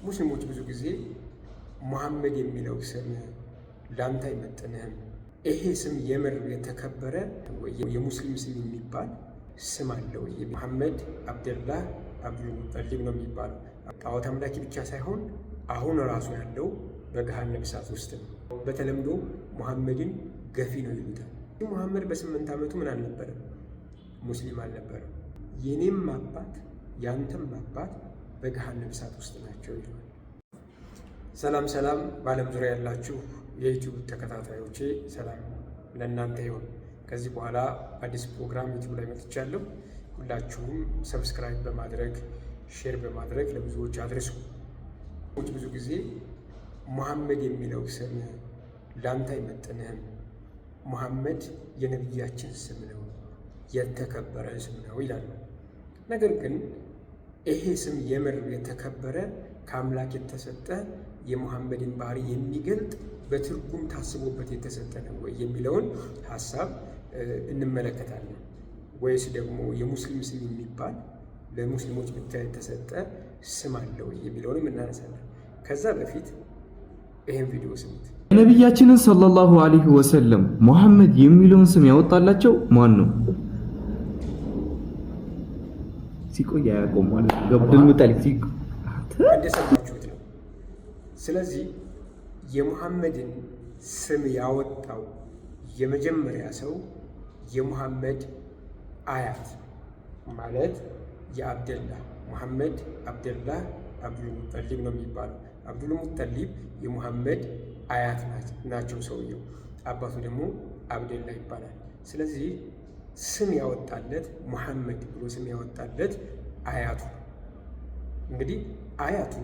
ሙስሊሞች ብዙ ጊዜ መሐመድ የሚለው ስም ላንተ አይመጥንህም፣ ይሄ ስም የምር የተከበረ የሙስሊም ስም የሚባል ስም አለው። መሐመድ አብደላህ አብዱልሙጠሊብ ነው የሚባለው። ጣዖት አምላኪ ብቻ ሳይሆን አሁን ራሱ ያለው በገሃነም እሳት ውስጥ ነው። በተለምዶ መሐመድን ገፊ ነው ይሉታል። መሐመድ በ8 ዓመቱ ምን አልነበረም? ሙስሊም አልነበረም። የኔም አባት ያንተም አባት በገሃነም እሳት ውስጥ ናቸው ይለዋል። ሰላም ሰላም፣ በዓለም ዙሪያ ያላችሁ የዩቲዩብ ተከታታዮቼ ሰላም ለእናንተ ይሁን። ከዚህ በኋላ አዲስ ፕሮግራም ዩቲዩብ ላይ መጥቻለሁ። ሁላችሁም ሰብስክራይብ በማድረግ ሼር በማድረግ ለብዙዎች አድርሱ። ብዙ ጊዜ መሐመድ የሚለው ስም ላንተ አይመጥንህም፣ መሐመድ የነቢያችን ስም ነው፣ የተከበረ ስም ነው ይላሉ። ነገር ግን ይሄ ስም የምር የተከበረ ከአምላክ የተሰጠ የመሐመድን ባህሪ የሚገልጥ በትርጉም ታስቦበት የተሰጠ ነው ወይ የሚለውን ሀሳብ እንመለከታለን። ወይስ ደግሞ የሙስሊም ስም የሚባል ለሙስሊሞች ብቻ የተሰጠ ስም አለ ወይ የሚለውንም እናነሳለን። ከዛ በፊት ይህን ቪዲዮ ስሙት። የነቢያችንን ሰለላሁ ዐለይሂ ወሰለም መሐመድ የሚለውን ስም ያወጣላቸው ማን ነው? ሲቆይ አያውቀውም ማለት ነው። ገብዱል ሙጠሊብ እንደሰማችሁት ነው። ስለዚህ የሙሐመድን ስም ያወጣው የመጀመሪያ ሰው የሙሐመድ አያት ማለት የአብደላህ ሙሐመድ አብደላህ አብዱልሙጠሊብ ነው የሚባለው። አብዱልሙጠሊብ የሙሐመድ አያት ናቸው ሰውየው። አባቱ ደግሞ አብደላህ ይባላል። ስለዚህ ስም ያወጣለት ሙሐመድ ብሎ ስም ያወጣለት አያቱ። እንግዲህ አያቱ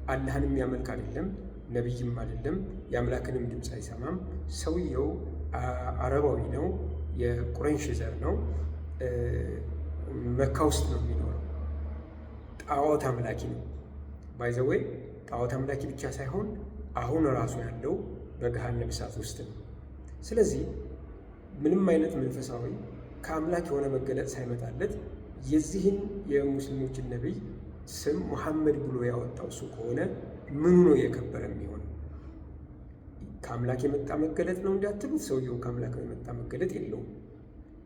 አላህን የሚያመልክ አይደለም፣ ነቢይም አይደለም፣ የአምላክንም ድምፅ አይሰማም። ሰውየው አረባዊ ነው፣ የቁረይሽ ዘር ነው፣ መካ ውስጥ ነው የሚኖረው። ጣዖት አምላኪ ነው። ባይዘወይ ጣዖት አምላኪ ብቻ ሳይሆን አሁን ራሱ ያለው በገሃነም እሳት ውስጥ ነው። ስለዚህ ምንም አይነት መንፈሳዊ ከአምላክ የሆነ መገለጽ ሳይመጣለት የዚህን የሙስሊሞችን ነቢይ ስም ሙሐመድ ብሎ ያወጣው እሱ ከሆነ ምኑ ነው የከበረ የሚሆነው? ከአምላክ የመጣ መገለጥ ነው እንዳትሉት፣ ሰውየው ከአምላክ የመጣ መገለጥ የለውም።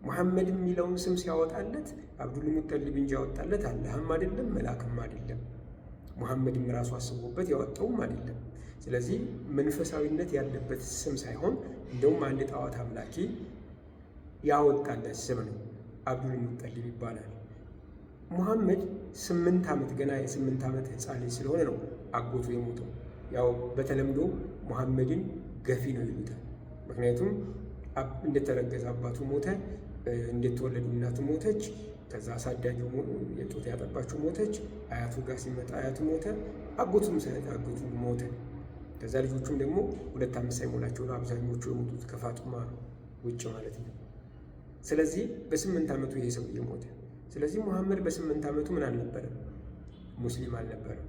ሙሐመድ የሚለውን ስም ሲያወጣለት አብዱልሙጠሊብ እንጂ ያወጣለት አላህም አይደለም መልአክም አይደለም፣ ሙሐመድም ራሱ አስቦበት ያወጣውም አይደለም። ስለዚህ መንፈሳዊነት ያለበት ስም ሳይሆን እንደውም አንድ ጣዖት አምላኪ ያወጣለት ስም ነው። አብዱልሙጠሊብ ይባላል። ሙሐመድ 8 ዓመት ገና የ8 ዓመት ሕፃን ልጅ ስለሆነ ነው አጎቱ የሞተው። ያው በተለምዶ ሙሐመድን ገፊ ነው ይሉታል። ምክንያቱም እንደተረገዘ አባቱ ሞተ፣ እንደተወለዱ እናቱ ሞተች፣ ከዛ አሳዳጊው የጡት ያጠባችው ሞተች፣ አያቱ ጋር ሲመጣ አያቱ ሞተ፣ አጎቱም ሳይት አጎቱ ሞተ። ከዛ ልጆቹም ደግሞ 2 ዓመት ሳይሞላቸው ነው አብዛኞቹ የሞቱት ከፋጡማ ውጭ ማለት ነው። ስለዚህ በ8 ዓመቱ ይሄ ሰውዬ ሞተ። ስለዚህ ሙሐመድ በ8 ዓመቱ ምን አልነበረም? ሙስሊም አልነበረም።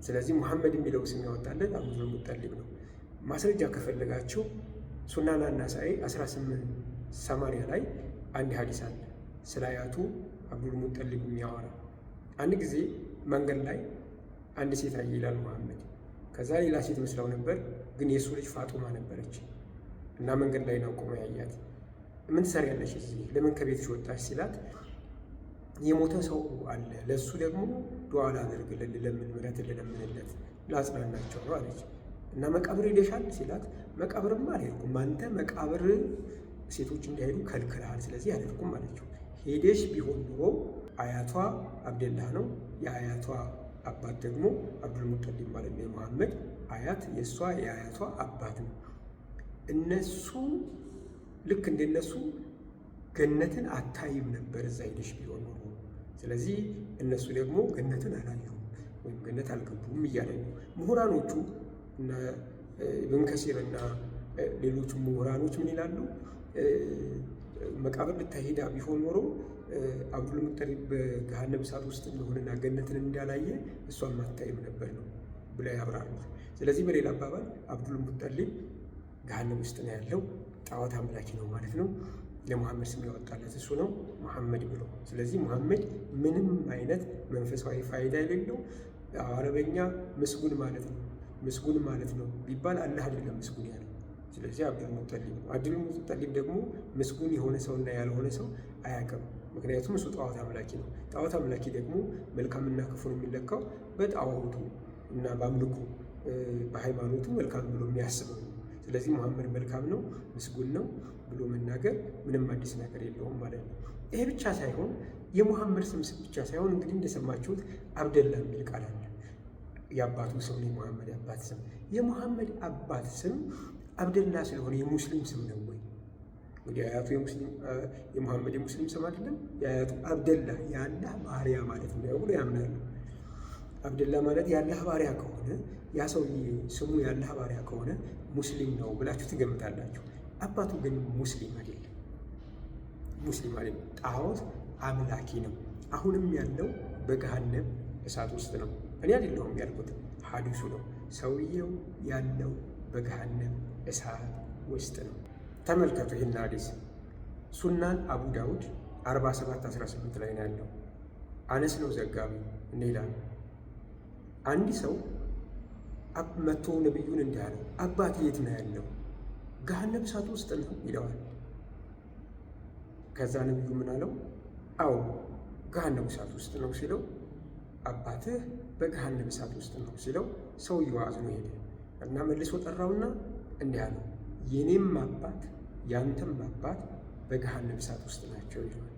ስለዚህ ሙሐመድ የሚለው ስም ያወጣለት አብዱልሙጠሊብ ነው። ማስረጃ ከፈለጋችሁ ሱናና ናሳኢ 1880 ላይ አንድ ሐዲስ አለ ስለ አያቱ አብዱልሙጠሊብ የሚያወራ። አንድ ጊዜ መንገድ ላይ አንድ ሴት አየ ይላል ሙሐመድ። ከዛ ሌላ ሴት መስላው ነበር፣ ግን የእሱ ልጅ ፋጡማ ነበረች እና መንገድ ላይ ነው ቆማ ያያት። ምን ትሰሪያለሽ እዚህ? ለምን ከቤትሽ ወጣሽ ሲላት የሞተ ሰው አለ፣ ለእሱ ደግሞ ዱዓ ላደርግለት፣ ለምን ምሕረት ልለምንለት፣ ላጽናናቸው ነው አለች። እና መቃብር ሄደሻል ሲላት መቃብርማ አልሄድኩም፣ አንተ መቃብር ሴቶች እንዳይሄዱ ከልክልሃል፣ ስለዚህ አልሄድኩም አለችው። ሄደሽ ቢሆን ኑሮ አያቷ አብደላህ ነው፣ የአያቷ አባት ደግሞ አብዱልሙጠሊብ ማለት ነው። የሙሐመድ አያት የእሷ የአያቷ አባት ነው። እነሱ ልክ እንደነሱ ገነትን አታይም ነበር እዛ ሄደሽ ቢሆን ኖሮ። ስለዚህ እነሱ ደግሞ ገነትን አላዩም ወይም ገነት አልገቡም እያለ ነው። ምሁራኖቹ እና ኢብን ከሲር እና ሌሎቹ ምሁራኖች ምን ይላሉ? መቃብር ልታሄዳ ቢሆን ኖሮ አብዱልሙጠሊብ በገሃነም እሳት ውስጥ እንደሆነና ገነትን እንዳላየ እሷም አታይም ነበር ነው ብለው ያብራሩት። ስለዚህ በሌላ አባባል አብዱልሙጠሊብ ገሃነም ውስጥ ነው ያለው፣ ጣዖት አምላኪ ነው ማለት ነው። ለሙሐመድ ስም ያወጣለት እሱ ነው ሙሐመድ ብሎ። ስለዚህ ሙሐመድ ምንም አይነት መንፈሳዊ ፋይዳ የሌለው አረበኛ ምስጉን ማለት ነው። ምስጉን ማለት ነው ቢባል አላህ አይደለም ምስጉን ያለው። ስለዚህ አብዱል ሙጠሊብ ነው። አብዱል ሙጠሊብ ደግሞ ምስጉን የሆነ ሰውና ያልሆነ ሰው አያውቅም። ምክንያቱም እሱ ጣዖት አምላኪ ነው። ጣዖት አምላኪ ደግሞ መልካምና ክፉን የሚለካው በጣዖቱ እና በአምልኮ በሃይማኖቱ መልካም ብሎ የሚያስበው ነው። ስለዚህ መሐመድ መልካም ነው ምስጉን ነው ብሎ መናገር ምንም አዲስ ነገር የለውም ማለት ነው። ይሄ ብቻ ሳይሆን የሙሐመድ ስም ብቻ ሳይሆን እንግዲህ እንደሰማችሁት አብደላ የሚል ቃል አለ። የአባቱ ስም ነው የሙሐመድ አባት ስም። የሙሐመድ አባት ስም አብደላ ስለሆነ የሙስሊም ስም ነው ወይ? እንግዲህ አያቱ የሙሐመድ የሙስሊም ስም አይደለም። የአያቱ አብደላ የአላህ ባሪያ ማለት ነው ብሎ ያምናሉ። አብደላ ማለት የአላህ ባሪያ ከሆነ ያ ሰውዬ ስሙ የአላህ ባሪያ ከሆነ ሙስሊም ነው ብላችሁ ትገምታላችሁ። አባቱ ግን ሙስሊም አይደለም። ሙስሊም አይደለም፣ ጣዖት አምላኪ ነው። አሁንም ያለው በገሃነም እሳት ውስጥ ነው። እኔ አይደለሁም ያልኩት፣ ሐዲሱ ነው። ሰውየው ያለው በገሃነም እሳት ውስጥ ነው። ተመልከቱ ይህን ሐዲስ ሱናን አቡ ዳውድ 47:18 ላይ ነው ያለው። አነስ ነው ዘጋቢ እንዲህ ይላል። አንድ ሰው መጥቶ ነቢዩን እንዲህ አለው፣ አባቴ የት ነው ያለው? ገሃነም እሳት ውስጥ ነው ይለዋል። ከዛ ነቢዩ ምን አለው? አዎ ገሃነም እሳት ውስጥ ነው ሲለው፣ አባትህ በገሃነም እሳት ውስጥ ነው ሲለው፣ ሰውየው አዝኖ ሄደ እና መልሶ ጠራውና እንዲህ አለው፣ የኔም አባት ያንተም አባት በገሃነም እሳት ውስጥ ናቸው ይለዋል።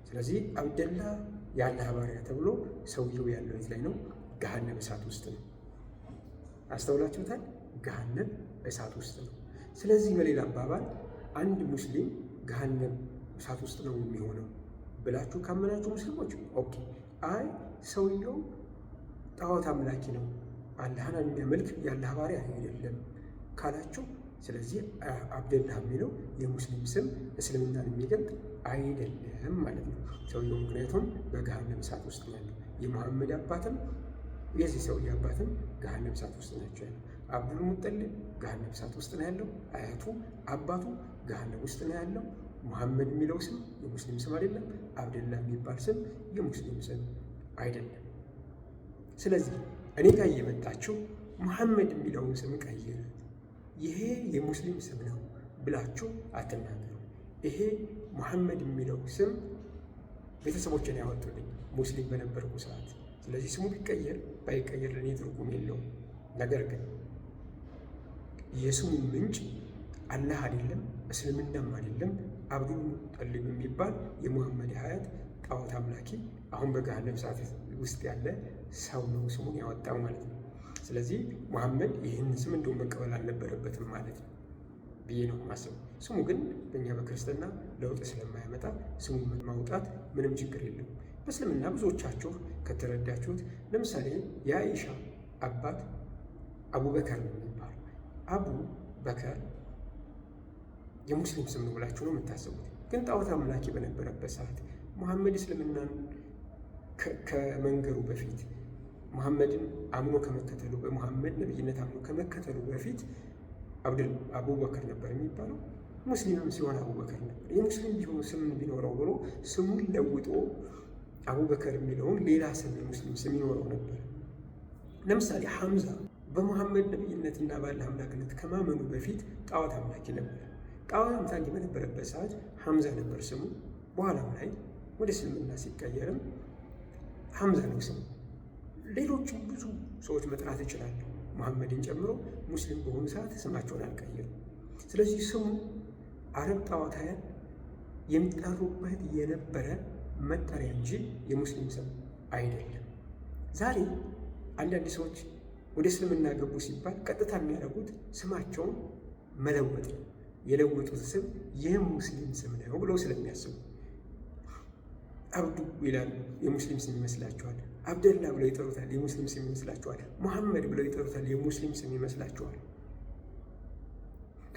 ስለዚህ አብደላ የአላህ ባሪያ ተብሎ ሰውየው ያለው የት ላይ ነው? ገሃነም እሳት ውስጥ ነው። አስተውላችሁታል? ገሃነም እሳት ውስጥ ነው። ስለዚህ በሌላ አባባል አንድ ሙስሊም ገሃነም እሳት ውስጥ ነው የሚሆነው ብላችሁ ካመናችሁ ሙስሊሞች ኦኬ፣ አይ ሰውየው ጣዖት አምላኪ ነው አላህን የሚያመልክ የአላህ ባሪያ አይደለም ካላችሁ፣ ስለዚህ አብደላ የሚለው የሙስሊም ስም እስልምናን የሚገልጥ አይደለም ማለት ነው ሰውየው። ምክንያቱም በገሃነም እሳት ውስጥ ነው ያለው። የሙሐመድ አባትም የዚህ ሰውዬ አባትም ገሃነም እሳት ውስጥ ናቸው ያለው። አብዱል ሙጠሊብ ገሃነም እሳት ውስጥ ነው ያለው። አያቱ አባቱ ገሃነም ውስጥ ነው ያለው። ሙሐመድ የሚለው ስም የሙስሊም ስም አይደለም። አብደላ የሚባል ስም የሙስሊም ስም አይደለም። ስለዚህ እኔ ጋር እየመጣችሁ ሙሐመድ የሚለውን ስም ቀይር፣ ይሄ የሙስሊም ስም ነው ብላችሁ አትናገሩ። ይሄ ሙሐመድ የሚለው ስም ቤተሰቦችን ያወጡልኝ ሙስሊም በነበርኩ ሰዓት። ስለዚህ ስሙ ቢቀየር ባይቀየር ለእኔ ትርጉም የለውም። ነገር ግን የስሙ ምንጭ አላህ አይደለም፣ እስልምናም አይደለም። አብዱል ሙጠሊብ የሚባል የሙሐመድ ሀያት ጣዖት አምላኪ አሁን በገሃነም እሳት ውስጥ ያለ ሰው ነው ስሙን ያወጣው ማለት ነው። ስለዚህ ሙሐመድ ይህን ስም እንደውም መቀበል አልነበረበትም ማለት ነው ብዬ ነው ማስበው። ስሙ ግን በእኛ በክርስትና ለውጥ ስለማያመጣ ስሙ ማውጣት ምንም ችግር የለም። በእስልምና ብዙዎቻችሁ ከተረዳችሁት፣ ለምሳሌ የአኢሻ አባት አቡበከር ነው የሚባለው። አቡ በከር የሙስሊም ስም ነው ብላችሁ ነው የምታስቡት። ግን ጣዖት አምላኪ በነበረበት ሰዓት ሙሐመድ እስልምናን ከመንገሩ በፊት ሙሐመድን አምኖ ከመከተሉ በሙሐመድ ነብይነት አምኖ ከመከተሉ በፊት አቡበከር ነበር የሚባለው። ሙስሊምም ሲሆን አቡበከር ነበር። የሙስሊም ስም ቢኖረው ብሎ ስሙን ለውጦ አቡበከር የሚለውን ሌላ ስም የሙስሊም ስም ይኖረው ነበር። ለምሳሌ ሐምዛ በሙሐመድ ነብይነትና በአላህ አምላክነት ከማመኑ በፊት ጣዖት አምላኪ ነበር። ጣዖት አምላኪ በነበረበት ሰዓት ሐምዛ ነበር ስሙ። በኋላም ላይ ወደ እስልምና ሲቀየርም ሐምዛ ነው ስሙ። ሌሎችም ብዙ ሰዎች መጥራት ይችላሉ፣ ሙሐመድን ጨምሮ ሙስሊም በሆኑ ሰዓት ስማቸውን አልቀየሩም። ስለዚህ ስሙ አረብ ጣዖታውያን የሚጠሩበት የነበረ መጠሪያ እንጂ የሙስሊም ስም አይደለም። ዛሬ አንዳንድ ሰዎች ወደ እስልምና ገቡ ሲባል ቀጥታ የሚያደርጉት ስማቸውን መለወጥ ነው። የለወጡት ስም የሙስሊም ስም ነው ብለው ስለሚያስቡ አብዱ ይላሉ፣ የሙስሊም ስም ይመስላቸዋል። አብደላ ብለው ይጠሩታል፣ የሙስሊም ስም ይመስላቸዋል። ሙሐመድ ብለው ይጠሩታል፣ የሙስሊም ስም ይመስላቸዋል።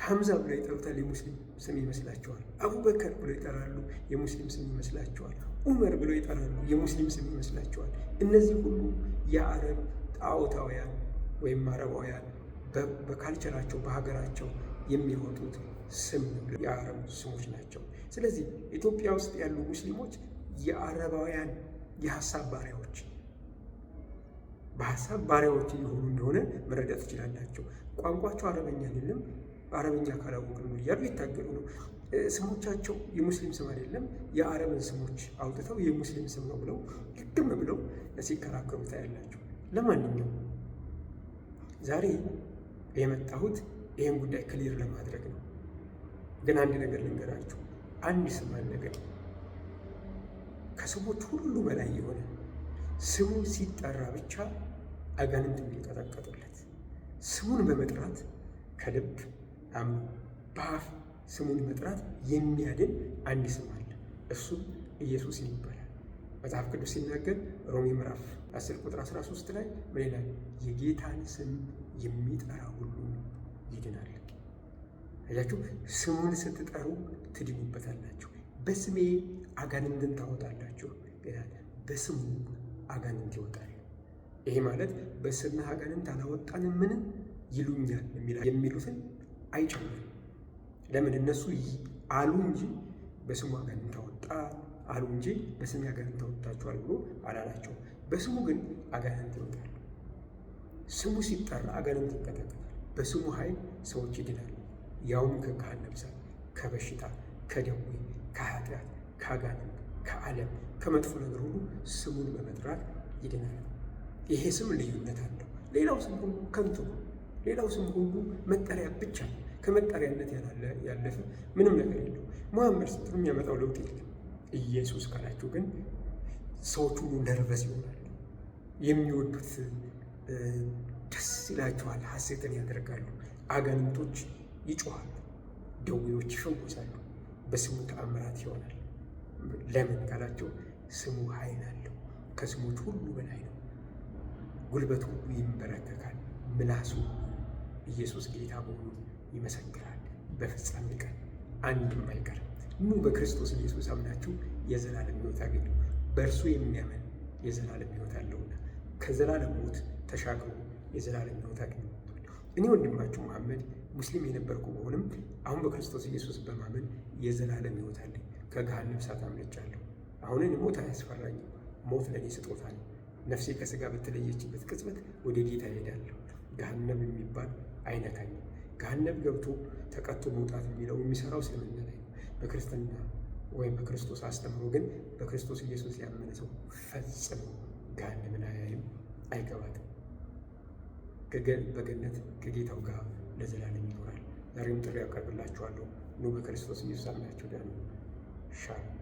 ሐምዛ ብለው ይጠሩታል፣ የሙስሊም ስም ይመስላቸዋል። አቡበከር ብለው ይጠራሉ፣ የሙስሊም ስም ይመስላቸዋል። ዑመር ብለው ይጠራሉ፣ የሙስሊም ስም ይመስላቸዋል። እነዚህ ሁሉ የአረብ ጣዖታውያን ወይም አረባውያን በካልቸራቸው በሀገራቸው የሚያወጡት ስም የአረብ ስሞች ናቸው። ስለዚህ ኢትዮጵያ ውስጥ ያሉ ሙስሊሞች የአረባውያን የሀሳብ ባሪያዎች በሀሳብ ባሪያዎች እየሆኑ እንደሆነ መረዳት ትችላላቸው። ቋንቋቸው አረበኛ አይደለም፣ አረበኛ ካላወቅን ነው እያሉ ይታገሉ ነው። ስሞቻቸው የሙስሊም ስም አይደለም፣ የአረብን ስሞች አውጥተው የሙስሊም ስም ነው ብለው ግግም ብለው ሲከራከሩ ታያላቸው። ለማንኛውም ዛሬ የመጣሁት ይህን ጉዳይ ክሊር ለማድረግ ነው። ግን አንድ ነገር ልንገራችሁ። አንድ ስም አለ፣ ግን ከስሞች ሁሉ በላይ የሆነ ስሙ ሲጠራ ብቻ አጋንንት የሚቀጠቀጡለት ስሙን በመጥራት ከልብ አምኖ በአፍ ስሙን መጥራት የሚያድን አንድ ስም አለ። እሱም ኢየሱስ ይባላል። መጽሐፍ ቅዱስ ሲናገር ሮሜ ምዕራፍ 10 ቁጥር 13 ላይ ምን ይላል? የጌታን ስም የሚጠራ ሁሉ ይድናል። አያችሁ፣ ስሙን ስትጠሩ ትድኑበታላችሁ። በስሜ አጋንንትን ታወጣላችሁ ይላል። በስሙ አጋንንት ይወጣል። ይሄ ማለት በስምህ አጋንንት አላወጣንም ምን ይሉኛል የሚሉትን አይጨምርም። ለምን? እነሱ አሉ እንጂ በስሙ አጋንንት አወጣ አሉ እንጂ በስሜ አጋንንት አወጣችኋል ብሎ አላላቸው። በስሙ ግን አጋንንት ይወጣሉ። ስሙ ሲጠራ አጋንንት ይቀጠቀጣል። በስሙ ኃይል ሰዎች ይድናሉ። ያውም ከካህን ነብሳት፣ ከበሽታ፣ ከደዌ፣ ከኃጢአት፣ ከአጋንንት፣ ከዓለም፣ ከመጥፎ ነገር ሁሉ ስሙን በመጥራት ይድናል። ይሄ ስም ልዩነት አለው። ሌላው ስም ሁሉ ከንቱ ነው። ሌላው ስም ሁሉ መጠሪያ ብቻ ነው። ከመጠሪያነት ያለፈ ምንም ነገር የለው። መሐመድ ስትሉ የሚያመጣው ለውጥ የለም። ኢየሱስ ካላችሁ ግን ሰዎች ሁሉ ነርቨስ ይሆናሉ። የሚወዱት ደስ ይላቸዋል፣ ሐሴትን ያደርጋሉ። አጋንንቶች ይጮኻሉ፣ ደዌዎች ይፈወሳሉ፣ በስሙ ተአምራት ይሆናል። ለምን ካላቸው ስሙ ኃይል አለው፣ ከስሞች ሁሉ በላይ ነው። ጉልበት ሁሉ ይንበረከካል፣ ምላሱ ኢየሱስ ጌታ መሆኑን ይመሰክራል። በፍጻሜ ቀን አንድም አይቀርም። ኑ በክርስቶስ ኢየሱስ አምናችሁ የዘላለም ሕይወት አገኙ። በእርሱ የሚያምን የዘላለም ሕይወት አለውና ከዘላለም ሞት ተሻግሮ የዘላለም ሕይወት አገኙ። እኔ ወንድማችሁ መሐመድ ሙስሊም የነበርኩ በሆንም አሁን በክርስቶስ ኢየሱስ በማመን የዘላለም ሕይወት አለኝ። ከገሃነመ እሳት አምልጫለሁ። አሁን ሞት አያስፈራኝም። ሞት ለእኔ ስጦታ ነው። ነፍሴ ከሥጋ በተለየችበት ቅጽበት ወደ ጌታ እሄዳለሁ። ገሃነም የሚባል አይነካኝም። ገሃነም ገብቶ ተቀጥቶ መውጣት የሚለው የሚሰራው እስልምና ላይ ነው። በክርስትና ወይም በክርስቶስ አስተምሮ ግን በክርስቶስ ኢየሱስ ያመነ ሰው ፈጽሞ ገሃነምን አያይም፣ አይገባትም። በገነት ከጌታው ጋር ለዘላለም ይኖራል። ዛሬም ጥሪ ያቀርብላችኋለሁ። ኑ በክርስቶስ ኢየሱስ አምናችሁ ዳኑ። ሻሎም